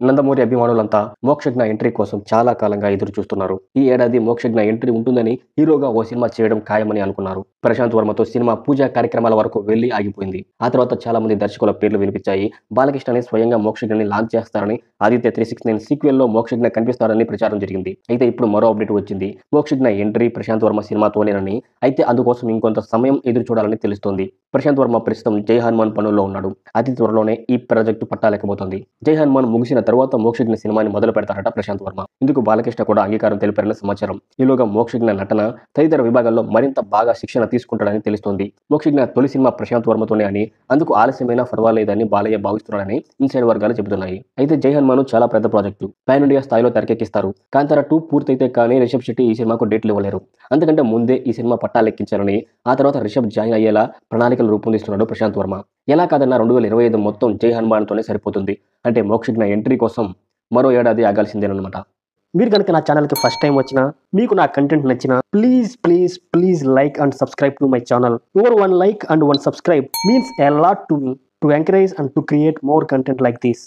Nandamuri అభిమానులంతా Mokshagna entry కోసం చాలా కాలంగా ఎదురు చూస్తున్నారు. ఈ ఏడాది మోక్షజ్ఞ ఎంట్రీ ఉంటుందని హీరోగా ఓ సినిమా చేయడం ఖాయమని అనుకున్నారు. ప్రశాంత్ వర్మతో సినిమా పూజా కార్యక్రమాల వరకు వెళ్లి ఆగిపోయింది. ఆ తర్వాత చాలా మంది దర్శకుల పేర్లు వినిపించాయి. బాలకృష్ణని స్వయంగా మోక్షజ్ఞని లాంచ్ చేస్తారని, ఆదిత్య 369 సీక్వెల్ లో మోక్షజ్ఞ కనిపిస్తారని ప్రచారం జరిగింది. అయితే ఇప్పుడు మరో అప్డేట్ వచ్చింది. మోక్షజ్ఞ ఎంట్రీ ప్రశాంత్ వర్మ సినిమాతోనేనని, అయితే అందుకోసం ఇంకొంత సమయం ఎదురు చూడాలని తెలుస్తోంది. ప్రశాంత్ వర్మ ప్రస్తుతం జై హనుమాన్ పనుల్లో ఉన్నాడు. అతి త్వరలోనే ఈ ప్రాజెక్టు పట్టాలెక్కబోతోంది. జై హనుమాన్ ముగిసిన తర్వాత మోక్షజ్ఞ సినిమాని మొదలు పెడతారట ప్రశాంత్ వర్మ. ఇందుకు బాలకృష్ణ కూడా అంగీకారం తెలిపారని సమాచారం. ఈలోగా మోక్షజ్ఞ నటన, తదితర విభాగాల్లో మరింత బాగా శిక్షణ తీసుకుంటాడని తెలుస్తోంది. మోక్షజ్ఞ తొలి సినిమా ప్రశాంత్ వర్మతోనే అని, అందుకు ఆలస్యమైనా పర్వాలేదని బాలయ్య భావిస్తున్నాడని ఇన్సైడ్ వర్గాలు చెబుతున్నాయి. అయితే జై హనుమాన్ చాలా పెద్ద ప్రాజెక్టు. పాన్ ఇండియా స్థాయిలో తెరకెక్కిస్తారు. కాంతార 2 పూర్తయితే కానీ రిషబ్ శెట్టి ఈ సినిమాకు డేట్లు ఇవ్వలేరు. అంతకంటే ముందే ఈ సినిమా పట్టాలెక్కించాలని, ఆ తర్వాత రిషబ్ జాయిన్ అయ్యేలా ప్రణాళికలు రూపొందిస్తున్నాడు ప్రశాంత్ వర్మ. ఎలా కాదన్నా 2025 మొత్తం జై హనుమాన్తోనే సరిపోతుంది. అంటే మోక్షజ్ఞ ఎంట్రీ కోసం మరో ఏడాది ఆగాల్సిందేనమాట. మీరు కనుక నా ఛానల్కి ఫస్ట్ టైం వచ్చినా, మీకు నా కంటెంట్ నచ్చినా, please like and subscribe to my channel. Your 1 like and 1 subscribe means a lot to me to encourage and to create more content like this.